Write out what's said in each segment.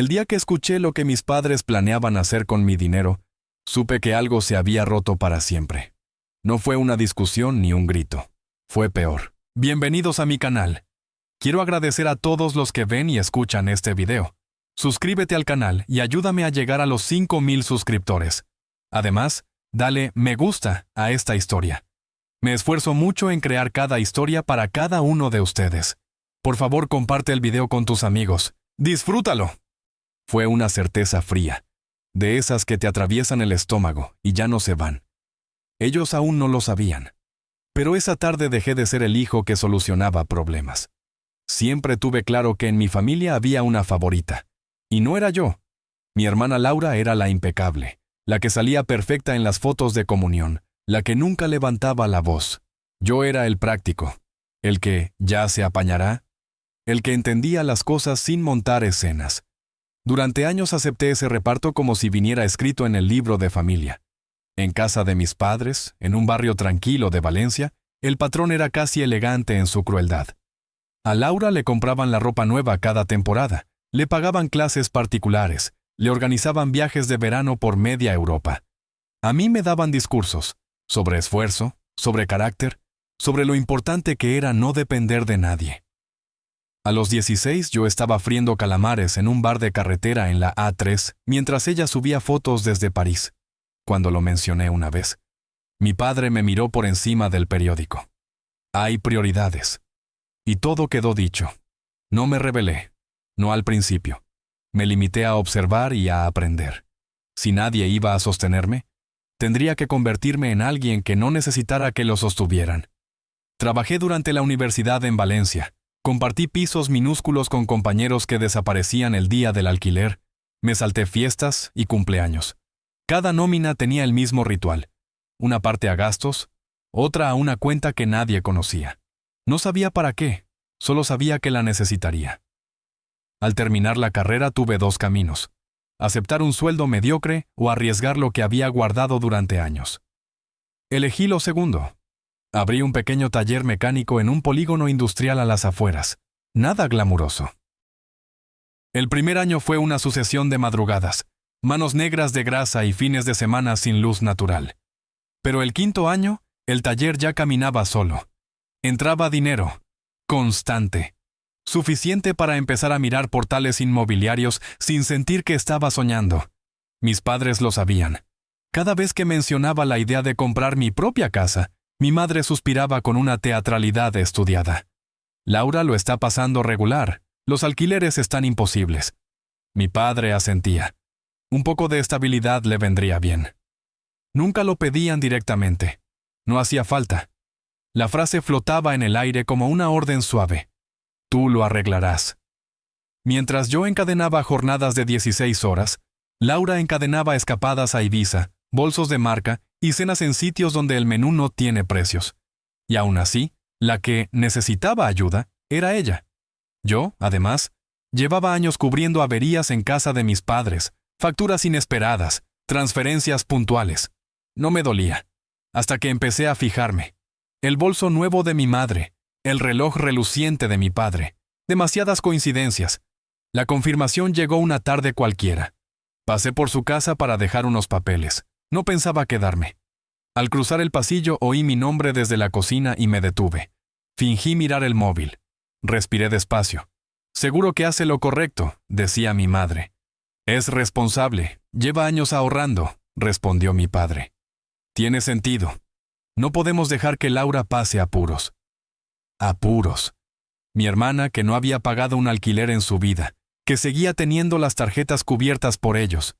El día que escuché lo que mis padres planeaban hacer con mi dinero, supe que algo se había roto para siempre. No fue una discusión ni un grito. Fue peor. Bienvenidos a mi canal. Quiero agradecer a todos los que ven y escuchan este video. Suscríbete al canal y ayúdame a llegar a los 5,000 suscriptores. Además, dale me gusta a esta historia. Me esfuerzo mucho en crear cada historia para cada uno de ustedes. Por favor, comparte el video con tus amigos. ¡Disfrútalo! Fue una certeza fría, de esas que te atraviesan el estómago y ya no se van. Ellos aún no lo sabían. Pero esa tarde dejé de ser el hijo que solucionaba problemas. Siempre tuve claro que en mi familia había una favorita. Y no era yo. Mi hermana Laura era la impecable, la que salía perfecta en las fotos de comunión, la que nunca levantaba la voz. Yo era el práctico, el que ya se apañará, el que entendía las cosas sin montar escenas. Durante años acepté ese reparto como si viniera escrito en el libro de familia. En casa de mis padres, en un barrio tranquilo de Valencia, el patrón era casi elegante en su crueldad. A Laura le compraban la ropa nueva cada temporada, le pagaban clases particulares, le organizaban viajes de verano por media Europa. A mí me daban discursos sobre esfuerzo, sobre carácter, sobre lo importante que era no depender de nadie. A los 16 yo estaba friendo calamares en un bar de carretera en la A3 mientras ella subía fotos desde París. Cuando lo mencioné una vez, mi padre me miró por encima del periódico. Hay prioridades. Y todo quedó dicho. No me rebelé, no al principio. Me limité a observar y a aprender. Si nadie iba a sostenerme, tendría que convertirme en alguien que no necesitara que lo sostuvieran. Trabajé durante la universidad en Valencia. Compartí pisos minúsculos con compañeros que desaparecían el día del alquiler. Me salté fiestas y cumpleaños. Cada nómina tenía el mismo ritual. Una parte a gastos, otra a una cuenta que nadie conocía. No sabía para qué, solo sabía que la necesitaría. Al terminar la carrera tuve dos caminos: aceptar un sueldo mediocre o arriesgar lo que había guardado durante años. Elegí lo segundo. Abrí un pequeño taller mecánico en un polígono industrial a las afueras. Nada glamuroso. El primer año fue una sucesión de madrugadas, manos negras de grasa y fines de semana sin luz natural. Pero el quinto año, el taller ya caminaba solo. Entraba dinero, constante, suficiente para empezar a mirar portales inmobiliarios sin sentir que estaba soñando. Mis padres lo sabían. Cada vez que mencionaba la idea de comprar mi propia casa, mi madre suspiraba con una teatralidad estudiada. Laura lo está pasando regular, los alquileres están imposibles. Mi padre asentía. Un poco de estabilidad le vendría bien. Nunca lo pedían directamente. No hacía falta. La frase flotaba en el aire como una orden suave. Tú lo arreglarás. Mientras yo encadenaba jornadas de 16 horas, Laura encadenaba escapadas a Ibiza, bolsos de marca y cenas en sitios donde el menú no tiene precios. Y aún así, la que necesitaba ayuda era ella. Yo, además, llevaba años cubriendo averías en casa de mis padres, facturas inesperadas, transferencias puntuales. No me dolía, hasta que empecé a fijarme. El bolso nuevo de mi madre, el reloj reluciente de mi padre, demasiadas coincidencias. La confirmación llegó una tarde cualquiera. Pasé por su casa para dejar unos papeles. No pensaba quedarme. Al cruzar el pasillo oí mi nombre desde la cocina y me detuve. Fingí mirar el móvil. Respiré despacio. Seguro que hace lo correcto, decía mi madre. Es responsable, lleva años ahorrando, respondió mi padre. Tiene sentido. No podemos dejar que Laura pase apuros. Apuros. Mi hermana, que no había pagado un alquiler en su vida, que seguía teniendo las tarjetas cubiertas por ellos.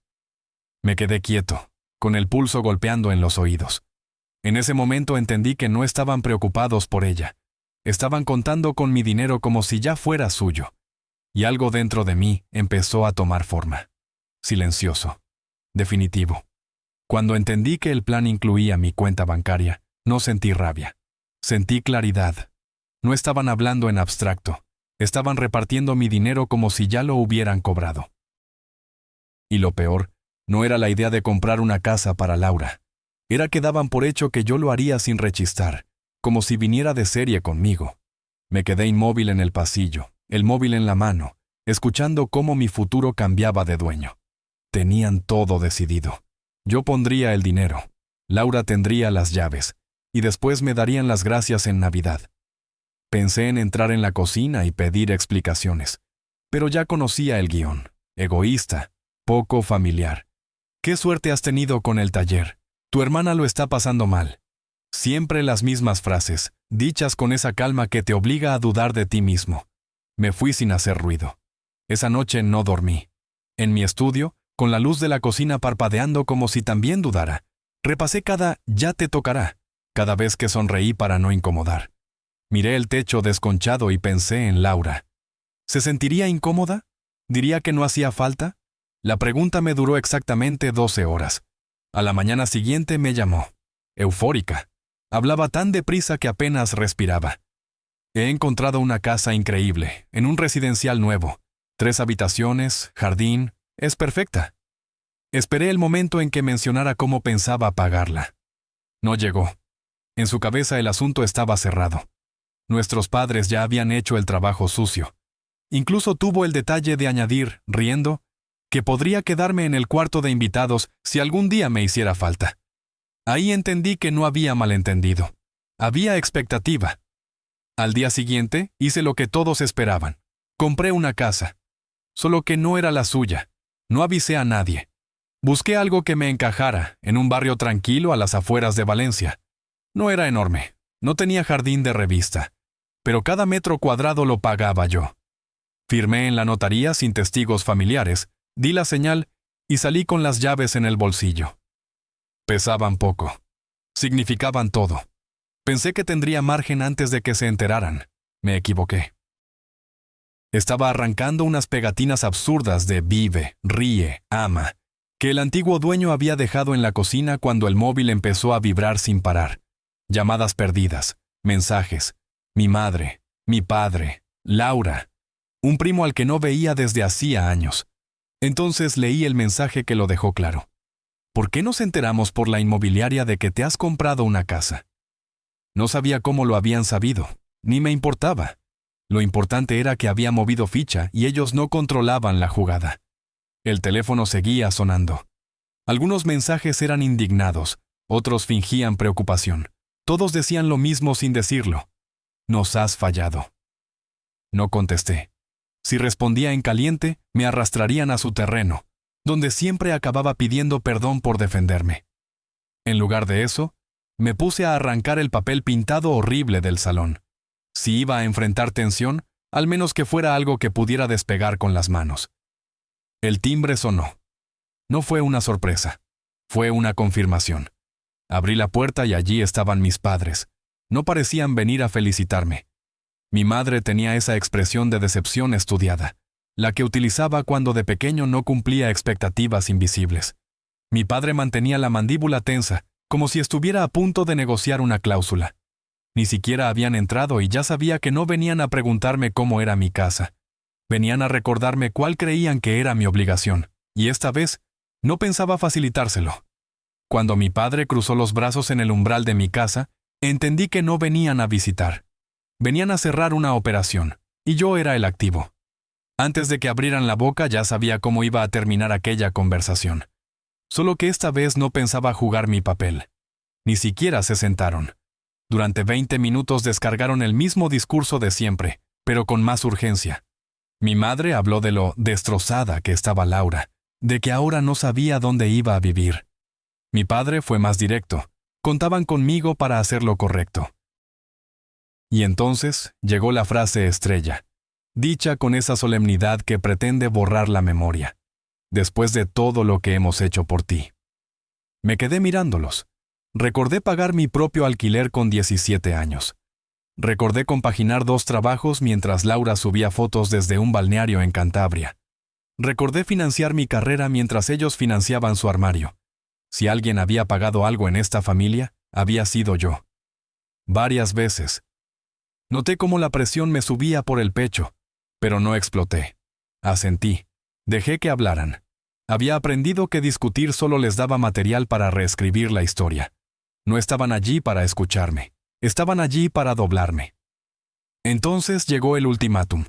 Me quedé quieto, con el pulso golpeando en los oídos. En ese momento entendí que no estaban preocupados por ella. Estaban contando con mi dinero como si ya fuera suyo. Y algo dentro de mí empezó a tomar forma. Silencioso. Definitivo. Cuando entendí que el plan incluía mi cuenta bancaria, no sentí rabia. Sentí claridad. No estaban hablando en abstracto. Estaban repartiendo mi dinero como si ya lo hubieran cobrado. Y lo peor, no era la idea de comprar una casa para Laura. Era que daban por hecho que yo lo haría sin rechistar, como si viniera de serie conmigo. Me quedé inmóvil en el pasillo, el móvil en la mano, escuchando cómo mi futuro cambiaba de dueño. Tenían todo decidido. Yo pondría el dinero, Laura tendría las llaves, y después me darían las gracias en Navidad. Pensé en entrar en la cocina y pedir explicaciones, pero ya conocía el guión. Egoísta, poco familiar. ¿Qué suerte has tenido con el taller? Tu hermana lo está pasando mal. Siempre las mismas frases, dichas con esa calma que te obliga a dudar de ti mismo. Me fui sin hacer ruido. Esa noche no dormí. En mi estudio, con la luz de la cocina parpadeando como si también dudara, repasé cada «ya te tocará», cada vez que sonreí para no incomodar. Miré el techo desconchado y pensé en Laura. ¿Se sentiría incómoda? ¿Diría que no hacía falta? La pregunta me duró exactamente 12 horas. A la mañana siguiente me llamó. Eufórica. Hablaba tan deprisa que apenas respiraba. He encontrado una casa increíble, en un residencial nuevo. 3 habitaciones, jardín, es perfecta. Esperé el momento en que mencionara cómo pensaba pagarla. No llegó. En su cabeza el asunto estaba cerrado. Nuestros padres ya habían hecho el trabajo sucio. Incluso tuvo el detalle de añadir, riendo, que podría quedarme en el cuarto de invitados si algún día me hiciera falta. Ahí entendí que no había malentendido. Había expectativa. Al día siguiente hice lo que todos esperaban. Compré una casa. Solo que no era la suya. No avisé a nadie. Busqué algo que me encajara, en un barrio tranquilo a las afueras de Valencia. No era enorme. No tenía jardín de revista. Pero cada metro cuadrado lo pagaba yo. Firmé en la notaría sin testigos familiares, di la señal y salí con las llaves en el bolsillo. Pesaban poco. Significaban todo. Pensé que tendría margen antes de que se enteraran. Me equivoqué. Estaba arrancando unas pegatinas absurdas de vive, ríe, ama, que el antiguo dueño había dejado en la cocina cuando el móvil empezó a vibrar sin parar. Llamadas perdidas, mensajes, mi madre, mi padre, Laura, un primo al que no veía desde hacía años. Entonces leí el mensaje que lo dejó claro. ¿Por qué nos enteramos por la inmobiliaria de que te has comprado una casa? No sabía cómo lo habían sabido, ni me importaba. Lo importante era que había movido ficha y ellos no controlaban la jugada. El teléfono seguía sonando. Algunos mensajes eran indignados, otros fingían preocupación. Todos decían lo mismo sin decirlo. Nos has fallado. No contesté. Si respondía en caliente, me arrastrarían a su terreno, donde siempre acababa pidiendo perdón por defenderme. En lugar de eso, me puse a arrancar el papel pintado horrible del salón. Si iba a enfrentar tensión, al menos que fuera algo que pudiera despegar con las manos. El timbre sonó. No fue una sorpresa. Fue una confirmación. Abrí la puerta y allí estaban mis padres. No parecían venir a felicitarme. Mi madre tenía esa expresión de decepción estudiada, la que utilizaba cuando de pequeño no cumplía expectativas invisibles. Mi padre mantenía la mandíbula tensa, como si estuviera a punto de negociar una cláusula. Ni siquiera habían entrado y ya sabía que no venían a preguntarme cómo era mi casa. Venían a recordarme cuál creían que era mi obligación, y esta vez no pensaba facilitárselo. Cuando mi padre cruzó los brazos en el umbral de mi casa, entendí que no venían a visitar. Venían a cerrar una operación, y yo era el activo. Antes de que abrieran la boca ya sabía cómo iba a terminar aquella conversación. Solo que esta vez no pensaba jugar mi papel. Ni siquiera se sentaron. Durante 20 minutos descargaron el mismo discurso de siempre, pero con más urgencia. Mi madre habló de lo destrozada que estaba Laura, de que ahora no sabía dónde iba a vivir. Mi padre fue más directo. Contaban conmigo para hacer lo correcto. Y entonces llegó la frase estrella, dicha con esa solemnidad que pretende borrar la memoria. Después de todo lo que hemos hecho por ti. Me quedé mirándolos. Recordé pagar mi propio alquiler con 17 años. Recordé compaginar 2 trabajos mientras Laura subía fotos desde un balneario en Cantabria. Recordé financiar mi carrera mientras ellos financiaban su armario. Si alguien había pagado algo en esta familia, había sido yo. Varias veces. Noté cómo la presión me subía por el pecho, pero no exploté. Asentí. Dejé que hablaran. Había aprendido que discutir solo les daba material para reescribir la historia. No estaban allí para escucharme. Estaban allí para doblarme. Entonces llegó el ultimátum.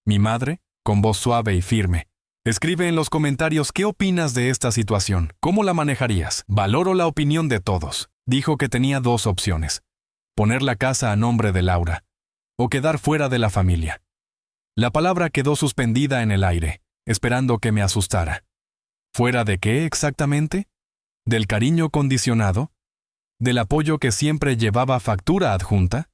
Mi madre, con voz suave y firme. Escribe en los comentarios qué opinas de esta situación, cómo la manejarías. Valoro la opinión de todos. Dijo que tenía dos opciones: poner la casa a nombre de Laura o quedar fuera de la familia. La palabra quedó suspendida en el aire, esperando que me asustara. ¿Fuera de qué exactamente? ¿Del cariño condicionado? ¿Del apoyo que siempre llevaba factura adjunta?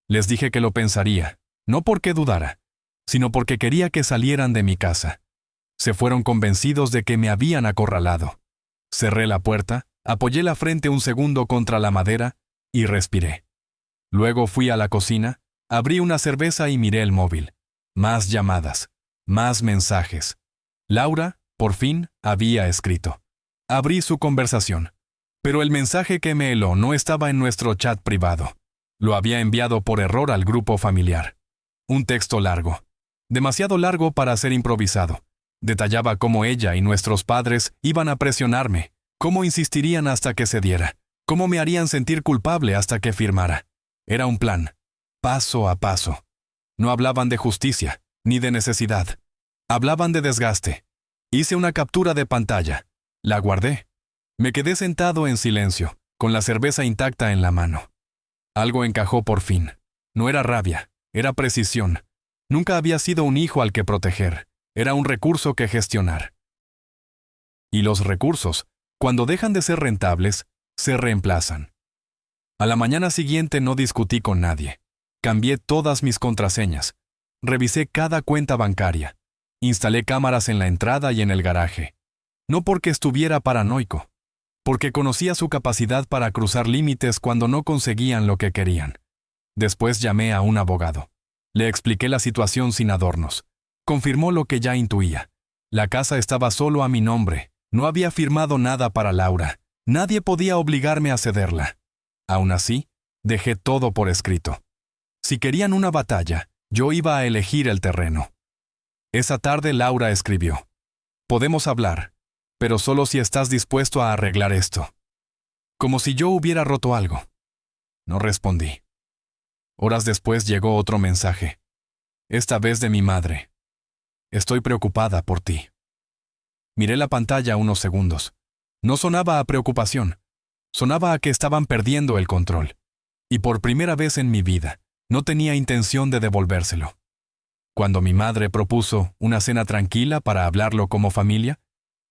Les dije que lo pensaría, no porque dudara, sino porque quería que salieran de mi casa. Se fueron convencidos de que me habían acorralado. Cerré la puerta, apoyé la frente un segundo contra la madera y respiré. Luego fui a la cocina, abrí una cerveza y miré el móvil. Más llamadas, más mensajes. Laura, por fin, había escrito. Abrí su conversación, pero el mensaje que me heló no estaba en nuestro chat privado. Lo había enviado por error al grupo familiar. Un texto largo, demasiado largo para ser improvisado. Detallaba cómo ella y nuestros padres iban a presionarme, cómo insistirían hasta que cediera, cómo me harían sentir culpable hasta que firmara. Era un plan, paso a paso. No hablaban de justicia, ni de necesidad. Hablaban de desgaste. Hice una captura de pantalla. La guardé. Me quedé sentado en silencio, con la cerveza intacta en la mano. Algo encajó por fin. No era rabia, era precisión. Nunca había sido un hijo al que proteger. Era un recurso que gestionar. Y los recursos, cuando dejan de ser rentables, se reemplazan. A la mañana siguiente no discutí con nadie. Cambié todas mis contraseñas. Revisé cada cuenta bancaria. Instalé cámaras en la entrada y en el garaje. No porque estuviera paranoico, porque conocía su capacidad para cruzar límites cuando no conseguían lo que querían. Después llamé a un abogado. Le expliqué la situación sin adornos. Confirmó lo que ya intuía. La casa estaba solo a mi nombre. No había firmado nada para Laura. Nadie podía obligarme a cederla. Aún así, dejé todo por escrito. Si querían una batalla, yo iba a elegir el terreno. Esa tarde Laura escribió: podemos hablar, pero solo si estás dispuesto a arreglar esto. Como si yo hubiera roto algo. No respondí. Horas después llegó otro mensaje. Esta vez de mi madre. Estoy preocupada por ti. Miré la pantalla unos segundos. No sonaba a preocupación. Sonaba a que estaban perdiendo el control. Y por primera vez en mi vida, no tenía intención de devolvérselo. Cuando mi madre propuso una cena tranquila para hablarlo como familia,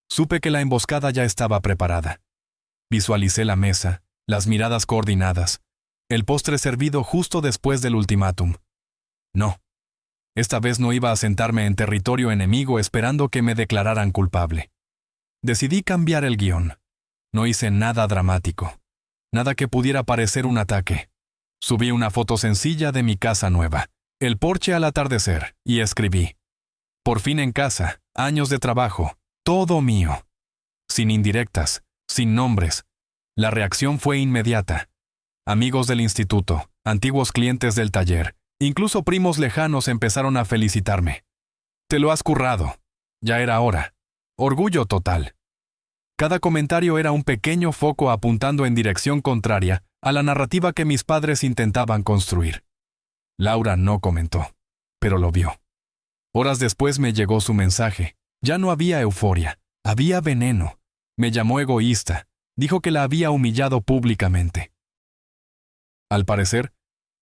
supe que la emboscada ya estaba preparada. Visualicé la mesa, las miradas coordinadas, el postre servido justo después del ultimátum. No. Esta vez no iba a sentarme en territorio enemigo esperando que me declararan culpable. Decidí cambiar el guión. No hice nada dramático. Nada que pudiera parecer un ataque. Subí una foto sencilla de mi casa nueva, el porche al atardecer, y escribí: por fin en casa, años de trabajo, todo mío. Sin indirectas, sin nombres. La reacción fue inmediata. Amigos del instituto, antiguos clientes del taller, incluso primos lejanos empezaron a felicitarme. Te lo has currado. Ya era hora. Orgullo total. Cada comentario era un pequeño foco apuntando en dirección contraria a la narrativa que mis padres intentaban construir. Laura no comentó, pero lo vio. Horas después me llegó su mensaje. Ya no había euforia, había veneno. Me llamó egoísta. Dijo que la había humillado públicamente. Al parecer,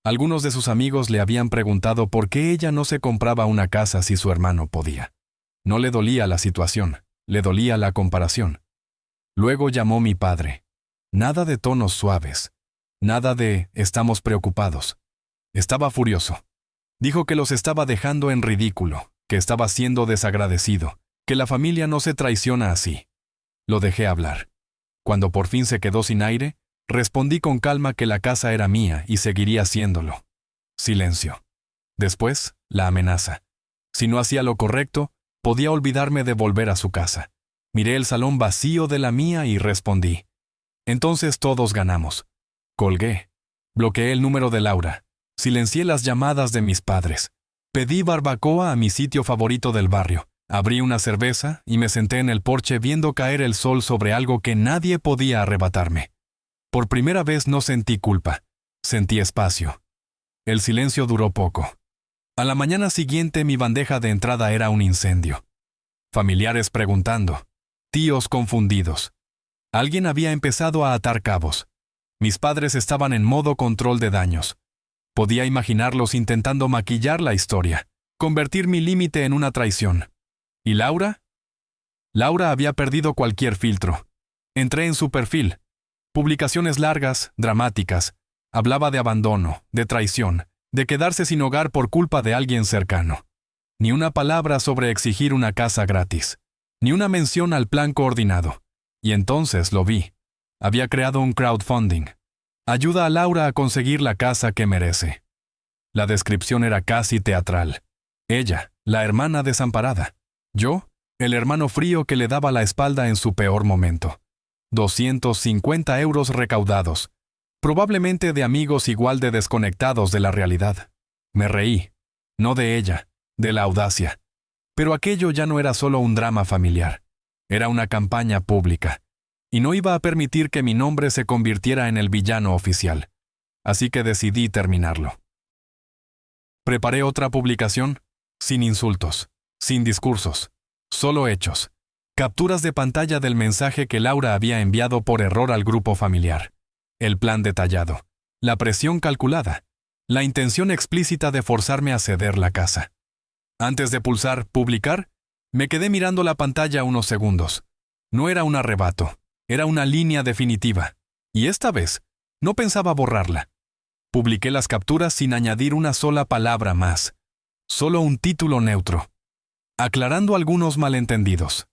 algunos de sus amigos le habían preguntado por qué ella no se compraba una casa si su hermano podía. No le dolía la situación, le dolía la comparación. Luego llamó mi padre. Nada de tonos suaves. Nada de estamos preocupados. Estaba furioso. Dijo que los estaba dejando en ridículo, que estaba siendo desagradecido, que la familia no se traiciona así. Lo dejé hablar. Cuando por fin se quedó sin aire, respondí con calma que la casa era mía y seguiría haciéndolo. Silencio. Después, la amenaza. Si no hacía lo correcto, podía olvidarme de volver a su casa. Miré el salón vacío de la mía y respondí. Entonces todos ganamos. Colgué. Bloqueé el número de Laura. Silencié las llamadas de mis padres. Pedí barbacoa a mi sitio favorito del barrio. Abrí una cerveza y me senté en el porche viendo caer el sol sobre algo que nadie podía arrebatarme. Por primera vez no sentí culpa. Sentí espacio. El silencio duró poco. A la mañana siguiente mi bandeja de entrada era un incendio. Familiares preguntando, tíos confundidos. Alguien había empezado a atar cabos. Mis padres estaban en modo control de daños. Podía imaginarlos intentando maquillar la historia, convertir mi límite en una traición. ¿Y Laura? Laura había perdido cualquier filtro. Entré en su perfil. Publicaciones largas, dramáticas. Hablaba de abandono, de traición, de quedarse sin hogar por culpa de alguien cercano. Ni una palabra sobre exigir una casa gratis. Ni una mención al plan coordinado. Y entonces lo vi. Había creado un crowdfunding. Ayuda a Laura a conseguir la casa que merece. La descripción era casi teatral. Ella, la hermana desamparada. Yo, el hermano frío que le daba la espalda en su peor momento. 250 euros recaudados. Probablemente de amigos igual de desconectados de la realidad. Me reí. No de ella, de la audacia. Pero aquello ya no era solo un drama familiar. Era una campaña pública. Y no iba a permitir que mi nombre se convirtiera en el villano oficial. Así que decidí terminarlo. Preparé otra publicación, sin insultos, sin discursos, solo hechos. Capturas de pantalla del mensaje que Laura había enviado por error al grupo familiar. El plan detallado, la presión calculada, la intención explícita de forzarme a ceder la casa. Antes de pulsar «Publicar», me quedé mirando la pantalla unos segundos. No era un arrebato, era una línea definitiva. Y esta vez, no pensaba borrarla. Publiqué las capturas sin añadir una sola palabra más. Solo un título neutro. Aclarando algunos malentendidos.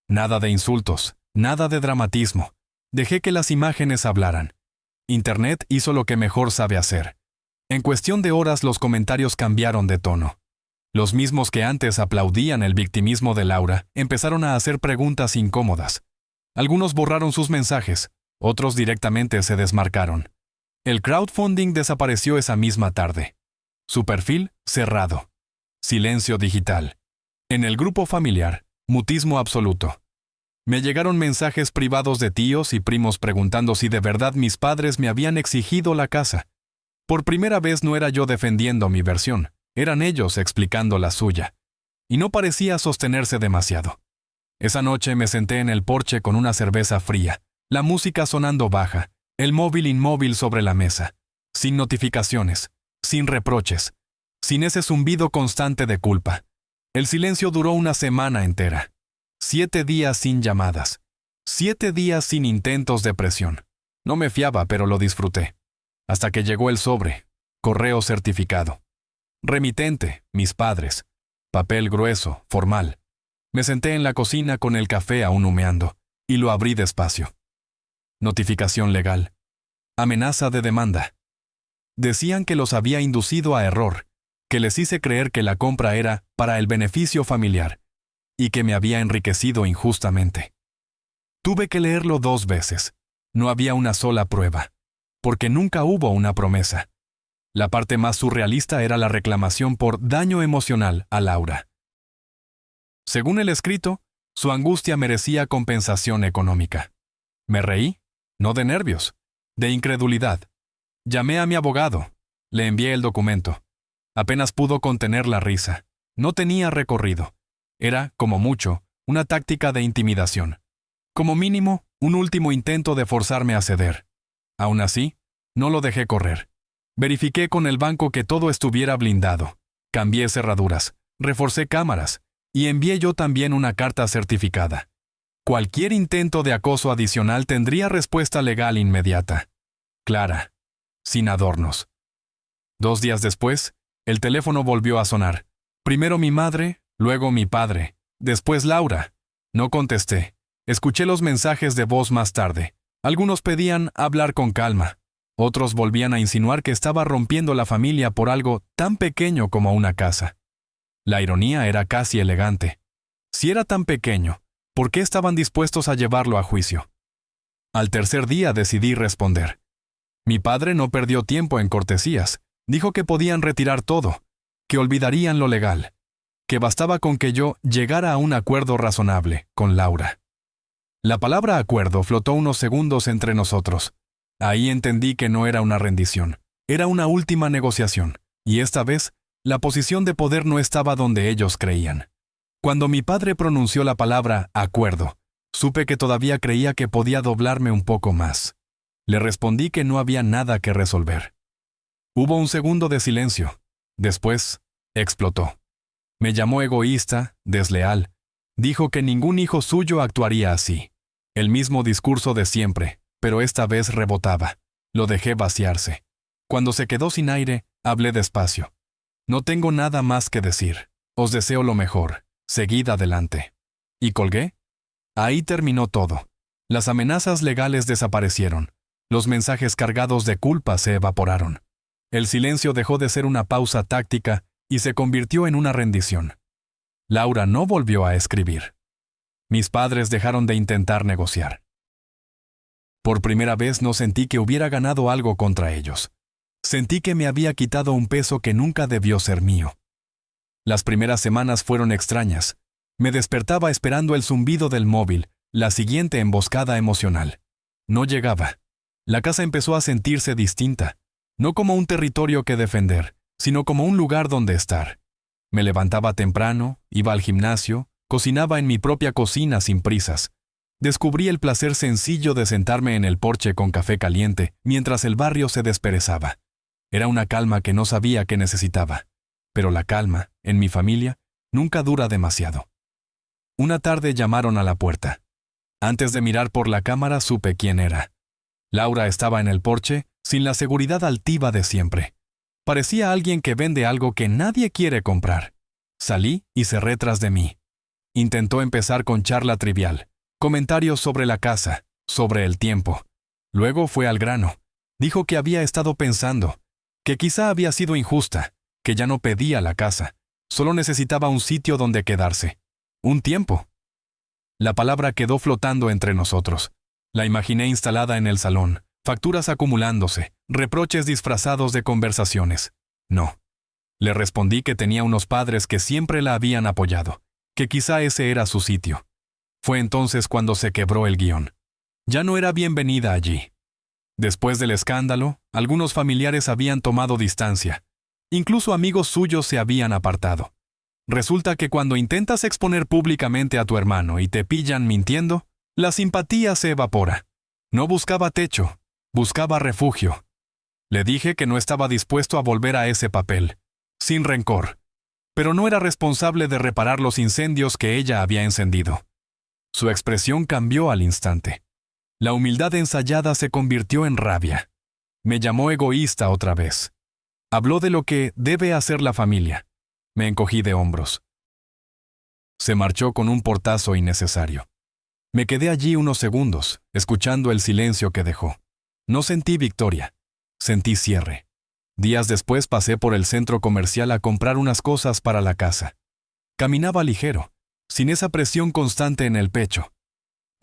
Nada de insultos, nada de dramatismo. Dejé que las imágenes hablaran. Internet hizo lo que mejor sabe hacer. En cuestión de horas los comentarios cambiaron de tono. Los mismos que antes aplaudían el victimismo de Laura empezaron a hacer preguntas incómodas. Algunos borraron sus mensajes, otros directamente se desmarcaron. El crowdfunding desapareció esa misma tarde. Su perfil cerrado. Silencio digital. En el grupo familiar, mutismo absoluto. Me llegaron mensajes privados de tíos y primos preguntando si de verdad mis padres me habían exigido la casa. Por primera vez no era yo defendiendo mi versión, eran ellos explicando la suya. Y no parecía sostenerse demasiado. Esa noche me senté en el porche con una cerveza fría, la música sonando baja, el móvil inmóvil sobre la mesa, sin notificaciones, sin reproches, sin ese zumbido constante de culpa. El silencio duró una semana entera. 7 días sin llamadas. 7 días sin intentos de presión. No me fiaba, pero lo disfruté. Hasta que llegó el sobre, correo certificado. Remitente, mis padres. Papel grueso, formal. Me senté en la cocina con el café aún humeando, y lo abrí despacio. Notificación legal. Amenaza de demanda. Decían que los había inducido a error, que les hice creer que la compra era para el beneficio familiar, y que me había enriquecido injustamente. Tuve que leerlo 2 veces. No había una sola prueba, porque nunca hubo una promesa. La parte más surrealista era la reclamación por daño emocional a Laura. Según el escrito, su angustia merecía compensación económica. Me reí, no de nervios, de incredulidad. Llamé a mi abogado, le envié el documento. Apenas pudo contener la risa. No tenía recorrido. Era, como mucho, una táctica de intimidación. Como mínimo, un último intento de forzarme a ceder. Aún así, no lo dejé correr. Verifiqué con el banco que todo estuviera blindado. Cambié cerraduras, reforcé cámaras, y envié yo también una carta certificada. Cualquier intento de acoso adicional tendría respuesta legal inmediata. Clara. Sin adornos. 2 días después, el teléfono volvió a sonar. Primero mi madre, luego mi padre, después Laura. No contesté. Escuché los mensajes de voz más tarde. Algunos pedían hablar con calma. Otros volvían a insinuar que estaba rompiendo la familia por algo tan pequeño como una casa. La ironía era casi elegante. Si era tan pequeño, ¿por qué estaban dispuestos a llevarlo a juicio? Al tercer día decidí responder. Mi padre no perdió tiempo en cortesías. Dijo que podían retirar todo, que olvidarían lo legal, que bastaba con que yo llegara a un acuerdo razonable con Laura. La palabra acuerdo flotó unos segundos entre nosotros. Ahí entendí que no era una rendición, era una última negociación, y esta vez La posición de poder no estaba donde ellos creían. Cuando mi padre pronunció la palabra acuerdo, supe que todavía creía que podía doblarme un poco más. Le respondí que no había nada que resolver. Hubo un segundo de silencio. Después, explotó. Me llamó egoísta, desleal. Dijo que ningún hijo suyo actuaría así. El mismo discurso de siempre, pero esta vez rebotaba. Lo dejé vaciarse. Cuando se quedó sin aire, hablé despacio. No tengo nada más que decir. Os deseo lo mejor. Seguid adelante. ¿Y colgué? Ahí terminó todo. Las amenazas legales desaparecieron. Los mensajes cargados de culpa se evaporaron. El silencio dejó de ser una pausa táctica y se convirtió en una rendición. Laura no volvió a escribir. Mis padres dejaron de intentar negociar. Por primera vez no sentí que hubiera ganado algo contra ellos. Sentí que me había quitado un peso que nunca debió ser mío. Las primeras semanas fueron extrañas. Me despertaba esperando el zumbido del móvil, la siguiente emboscada emocional. No llegaba. La casa empezó a sentirse distinta, no como un territorio que defender, sino como un lugar donde estar. Me levantaba temprano, iba al gimnasio, cocinaba en mi propia cocina sin prisas. Descubrí el placer sencillo de sentarme en el porche con café caliente mientras el barrio se desperezaba. Era una calma que no sabía que necesitaba. Pero la calma, en mi familia, nunca dura demasiado. Una tarde llamaron a la puerta. Antes de mirar por la cámara supe quién era. Laura estaba en el porche, sin la seguridad altiva de siempre. Parecía alguien que vende algo que nadie quiere comprar. Salí y cerré tras de mí. Intentó empezar con charla trivial, comentarios sobre la casa, sobre el tiempo. Luego fue al grano. Dijo que había estado pensando, que quizá había sido injusta, que ya no pedía la casa, solo necesitaba un sitio donde quedarse. Un tiempo. La palabra quedó flotando entre nosotros. La imaginé instalada en el salón, facturas acumulándose, reproches disfrazados de conversaciones. No. Le respondí que tenía unos padres que siempre la habían apoyado, que quizá ese era su sitio. Fue entonces cuando se quebró el guión. Ya no era bienvenida allí. Después del escándalo, algunos familiares habían tomado distancia. Incluso amigos suyos se habían apartado. Resulta que cuando intentas exponer públicamente a tu hermano y te pillan mintiendo, la simpatía se evapora. No buscaba techo, buscaba refugio. Le dije que no estaba dispuesto a volver a ese papel, sin rencor, pero no era responsable de reparar los incendios que ella había encendido. Su expresión cambió al instante. La humildad ensayada se convirtió en rabia. Me llamó egoísta otra vez. Habló de lo que debe hacer la familia. Me encogí de hombros. Se marchó con un portazo innecesario. Me quedé allí unos segundos, escuchando el silencio que dejó. No sentí victoria, sentí cierre. Días después pasé por el centro comercial a comprar unas cosas para la casa. Caminaba ligero, sin esa presión constante en el pecho.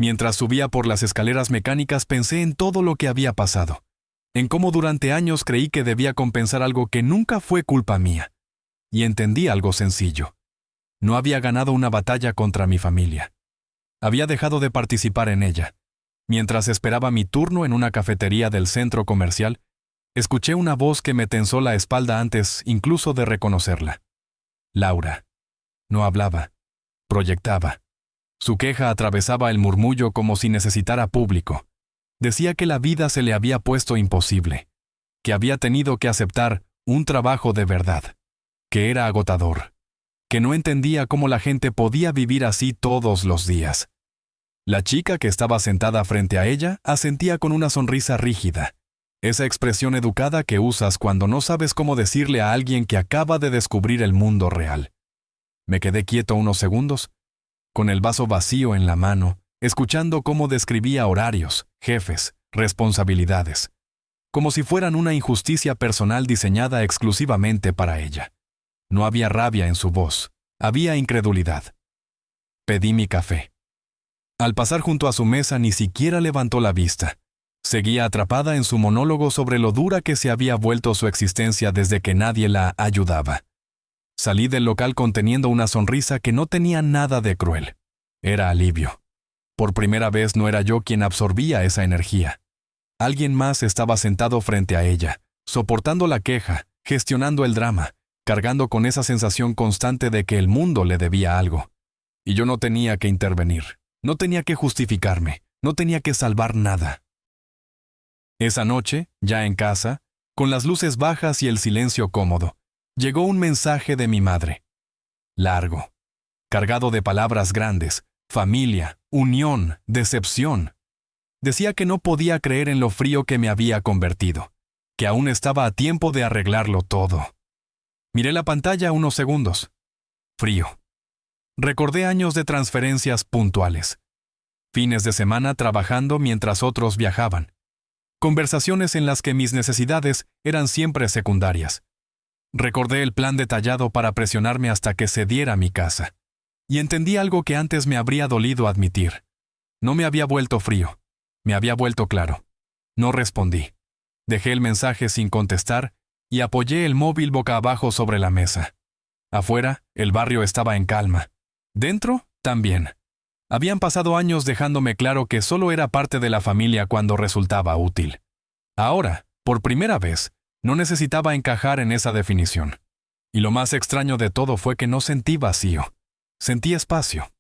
Mientras subía por las escaleras mecánicas pensé en todo lo que había pasado, en cómo durante años creí que debía compensar algo que nunca fue culpa mía. Y entendí algo sencillo. No había ganado una batalla contra mi familia. Había dejado de participar en ella. Mientras esperaba mi turno en una cafetería del centro comercial, escuché una voz que me tensó la espalda antes incluso de reconocerla. Laura. No hablaba. Proyectaba. Su queja atravesaba el murmullo como si necesitara público. Decía que la vida se le había puesto imposible, que había tenido que aceptar un trabajo de verdad, que era agotador, que no entendía cómo la gente podía vivir así todos los días. La chica que estaba sentada frente a ella asentía con una sonrisa rígida, esa expresión educada que usas cuando no sabes cómo decirle a alguien que acaba de descubrir el mundo real. Me quedé quieto unos segundos, con el vaso vacío en la mano, escuchando cómo describía horarios, jefes, responsabilidades, como si fueran una injusticia personal diseñada exclusivamente para ella. No había rabia en su voz, había incredulidad. Pedí mi café. Al pasar junto a su mesa ni siquiera levantó la vista. Seguía atrapada en su monólogo sobre lo dura que se había vuelto su existencia desde que nadie la ayudaba. Salí del local conteniendo una sonrisa que no tenía nada de cruel. Era alivio. Por primera vez no era yo quien absorbía esa energía. Alguien más estaba sentado frente a ella, soportando la queja, gestionando el drama, cargando con esa sensación constante de que el mundo le debía algo. Y yo no tenía que intervenir, no tenía que justificarme, no tenía que salvar nada. Esa noche, ya en casa, con las luces bajas y el silencio cómodo, llegó un mensaje de mi madre. Largo, cargado de palabras grandes, familia, unión, decepción. Decía que no podía creer en lo frío que me había convertido, que aún estaba a tiempo de arreglarlo todo. Miré la pantalla unos segundos. Frío. Recordé años de transferencias puntuales. Fines de semana trabajando mientras otros viajaban. Conversaciones en las que mis necesidades eran siempre secundarias. Recordé el plan detallado para presionarme hasta que cediera mi casa. Y entendí algo que antes me habría dolido admitir. No me había vuelto frío. Me había vuelto claro. No respondí. Dejé el mensaje sin contestar y apoyé el móvil boca abajo sobre la mesa. Afuera, el barrio estaba en calma. Dentro, también. Habían pasado años dejándome claro que solo era parte de la familia cuando resultaba útil. Ahora, por primera vez, no necesitaba encajar en esa definición. Y lo más extraño de todo fue que no sentí vacío. Sentí espacio.